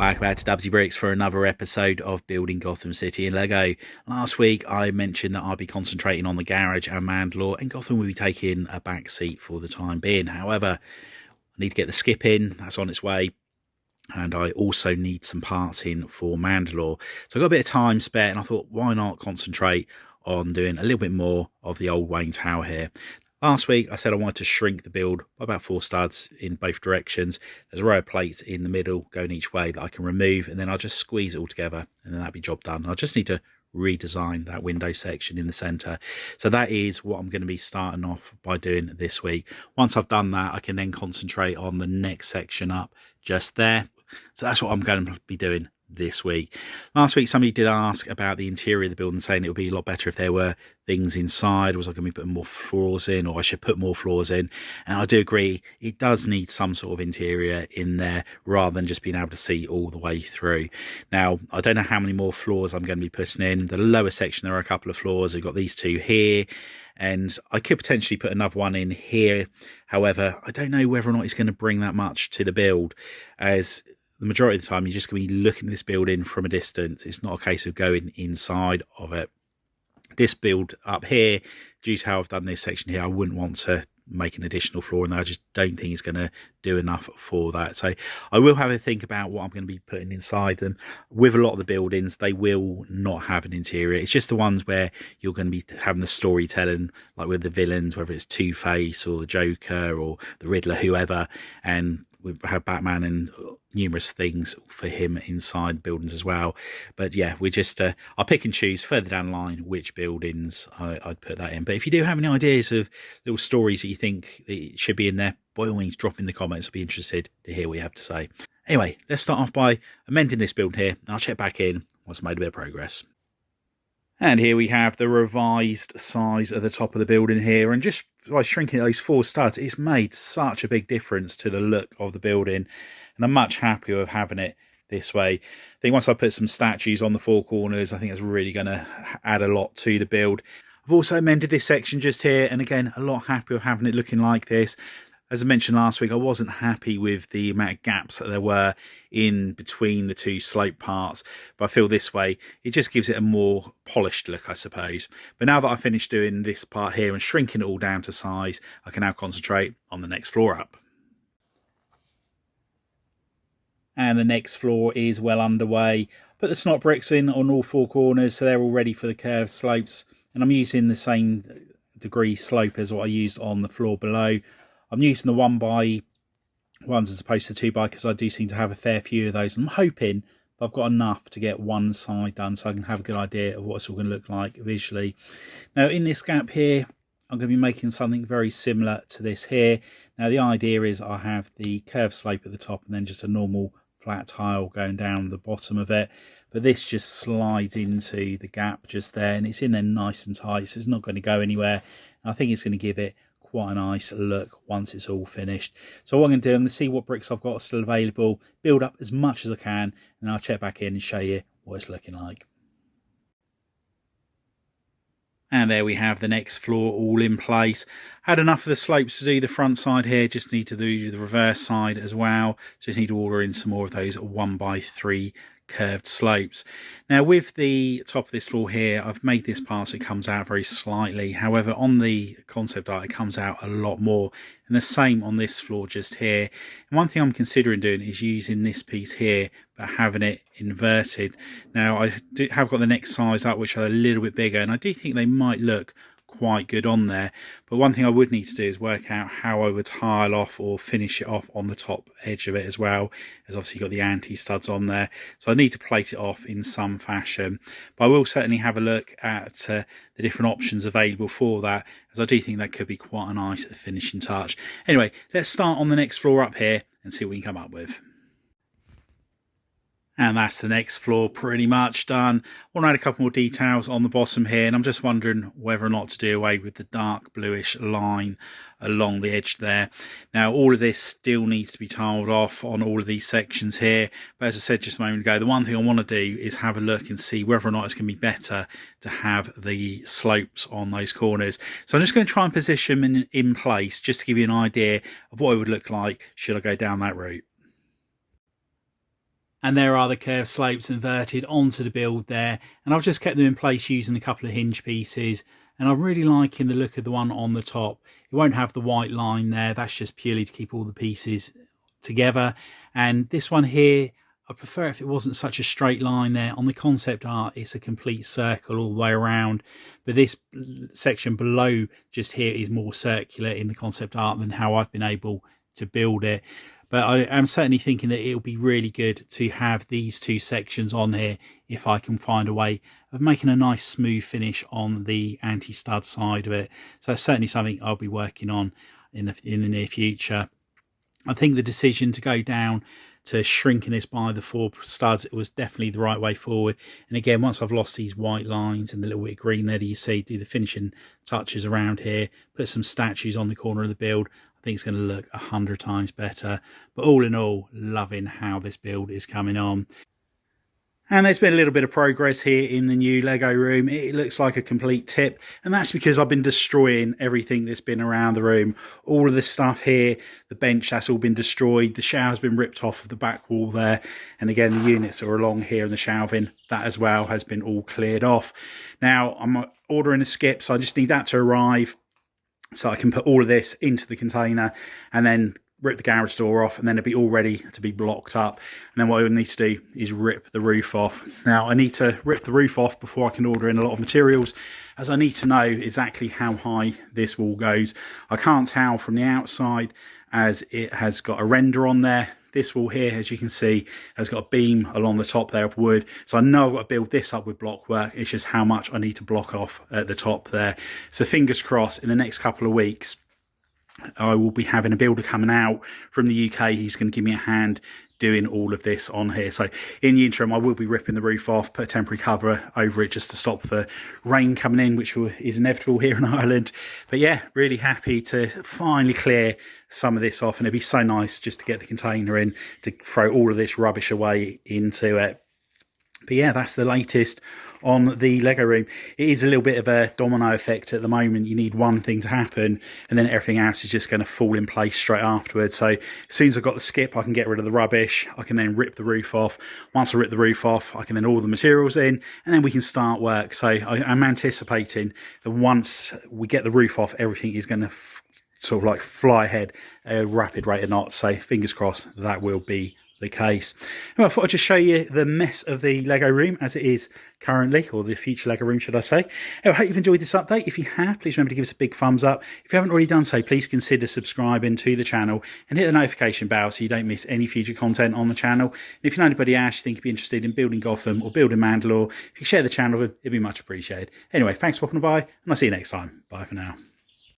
Welcome back to Dubsy Bricks for another episode of Building Gotham City in Lego. Last week I mentioned that I'd be concentrating on the garage and Mandalore, and Gotham will be taking a back seat for the time being. However, I need to get the skip in, that's on its way, and I also need some parts in for Mandalore. So I've got a bit of time spare, and I thought, why not concentrate on doing a little bit more of the old Wayne Tower here. Last week, I said I wanted to shrink the build by about 4 studs in both directions. There's a row of plates in the middle going each way that I can remove, and then I'll just squeeze it all together, and then that'll be job done. I just need to redesign that window section in the centre. So that is what I'm going to be starting off by doing this week. Once I've done that, I can then concentrate on the next section up just there. So that's what I'm going to be doing this week. Last week somebody did ask about the interior of the building, saying it would be a lot better if there were things inside. Was I going to be putting more floors in, or I should put more floors in? And I do agree, it does need some sort of interior in there rather than just being able to see all the way through. Now, I don't know how many more floors I'm going to be putting in. The lower section, there are a couple of floors. We've got these two here, and I could potentially put another one in here. However, I don't know whether or not it's going to bring that much to the build, as the majority of the time you're just going to be looking at this building from a distance. It's not a case of going inside of it. This build up here, due to how I've done this section here, I wouldn't want to make an additional floor, and I just don't think it's going to do enough for that. So I will have a think about what I'm going to be putting inside them. With a lot of the buildings, they will not have an interior. It's just the ones where you're going to be having the storytelling, like with the villains, whether it's Two-Face or the Joker or the Riddler, whoever, and we have Batman and numerous things for him inside buildings as well. But yeah, we just I'll pick and choose further down the line which buildings I'd put that in. But if you do have any ideas of little stories that you think that should be in there, by all means drop in the comments. I'll be interested to hear what you have to say. Anyway, let's start off by amending this build here. I'll check back in once I've made a bit of progress. And here we have the revised size of the top of the building here, and just by shrinking those 4 studs, it's made such a big difference to the look of the building, and I'm much happier with having it this way. I think once I put some statues on the 4 corners, I think it's really going to add a lot to the build. I've also amended this section just here, and again, a lot happier with having it looking like this. As I mentioned last week, I wasn't happy with the amount of gaps that there were in between the 2 slope parts. But I feel this way, it just gives it a more polished look, I suppose. But now that I've finished doing this part here and shrinking it all down to size, I can now concentrate on the next floor up. And the next floor is well underway. Put the snot bricks in on all 4 corners, so they're all ready for the curved slopes. And I'm using the same degree slope as what I used on the floor below. I'm using the 1x1s as opposed to 2x, because I do seem to have a fair few of those. I'm hoping I've got enough to get one side done so I can have a good idea of what it's all going to look like visually. Now in this gap here, I'm going to be making something very similar to this here. Now the idea is I have the curved slope at the top and then just a normal flat tile going down the bottom of it. But this just slides into the gap just there, and it's in there nice and tight, so it's not going to go anywhere. And I think it's going to give it quite a nice look once it's all finished. So what I'm going to do, I'm going to see what bricks I've got still available, build up as much as I can, and I'll check back in and show you what it's looking like. And there we have the next floor all in place. Had enough of the slopes to do the front side here, just need to do the reverse side as well. Just need to order in some more of those 1x3 curved slopes. Now with the top of this floor here, I've made this part so it comes out very slightly. However, on the concept art, it comes out a lot more. And the same on this floor just here. And one thing I'm considering doing is using this piece here, but having it inverted. Now I have got the next size up, which are a little bit bigger, and I do think they might look quite good on there. But one thing I would need to do is work out how I would tile off or finish it off on the top edge of it as well, as obviously got the anti-studs on there, so I need to plate it off in some fashion. But I will certainly have a look at the different options available for that, as I do think that could be quite a nice finishing touch. Anyway, let's start on the next floor up here and see what we can come up with. And that's the next floor pretty much done. I want to add a couple more details on the bottom here, and I'm just wondering whether or not to do away with the dark bluish line along the edge there. Now all of this still needs to be tiled off on all of these sections here, but as I said just a moment ago, the one thing I want to do is have a look and see whether or not it's going to be better to have the slopes on those corners. So I'm just going to try and position them in place just to give you an idea of what it would look like should I go down that route. And there are the curved slopes inverted onto the build there. And I've just kept them in place using a couple of hinge pieces. And I'm really liking the look of the one on the top. It won't have the white line there. That's just purely to keep all the pieces together. And this one here, I prefer if it wasn't such a straight line there. On the concept art, it's a complete circle all the way around. But this section below just here is more circular in the concept art than how I've been able to build it. But I am certainly thinking that it'll be really good to have these two sections on here if I can find a way of making a nice smooth finish on the anti-stud side of it. So that's certainly something I'll be working on in the near future. I think the decision to go down to shrinking this by the 4 studs, it was definitely the right way forward. And again, once I've lost these white lines and the little bit of green there that you see, do the finishing touches around here, put some statues on the corner of the build, I think it's going to look 100 times better. But all in all, loving how this build is coming on. And there's been a little bit of progress here in the new Lego room. It looks like a complete tip, and that's because I've been destroying everything that's been around the room. All of this stuff here, the bench, that's all been destroyed. The shower's been ripped off of the back wall there. And again, the units that are along here and the shelving, that as well has been all cleared off. Now, I'm ordering a skip, so I just need that to arrive so I can put all of this into the container and then rip the garage door off, and then it'll be all ready to be blocked up. And then what I need to do is rip the roof off. Now I need to rip the roof off before I can order in a lot of materials, as I need to know exactly how high this wall goes. I can't tell from the outside as it has got a render on there. This wall here, as you can see, has got a beam along the top there of wood. So I know I've got to build this up with block work. It's just how much I need to block off at the top there. So fingers crossed, in the next couple of weeks, I will be having a builder coming out from the UK. He's going to give me a hand doing all of this on here. So in the interim, I will be ripping the roof off, put a temporary cover over it just to stop the rain coming in, which is inevitable here in Ireland. But yeah, really happy to finally clear some of this off. And it'd be so nice just to get the container in to throw all of this rubbish away into it. But yeah, that's the latest on the Lego room. It is a little bit of a domino effect at the moment. You need one thing to happen and then everything else is just going to fall in place straight afterwards. So as soon as I've got the skip, I can get rid of the rubbish. I can then rip the roof off. Once I rip the roof off, I can then order the materials in and then we can start work. So I'm anticipating that once we get the roof off, everything is going to sort of like fly ahead at a rapid rate of knots. So fingers crossed that will be the case. Well, I thought I'd just show you the mess of the Lego room as it is currently, or the future Lego room, should I say. I hope you've enjoyed this update. If you have, please remember to give us a big thumbs up. If you haven't already done so, please consider subscribing to the channel and hit the notification bell so you don't miss any future content on the channel. And if you know anybody else you think would be interested in building Gotham or building Mandalore, if you share the channel, it'd be much appreciated. Anyway, thanks for popping by, and I'll see you next time. Bye for now.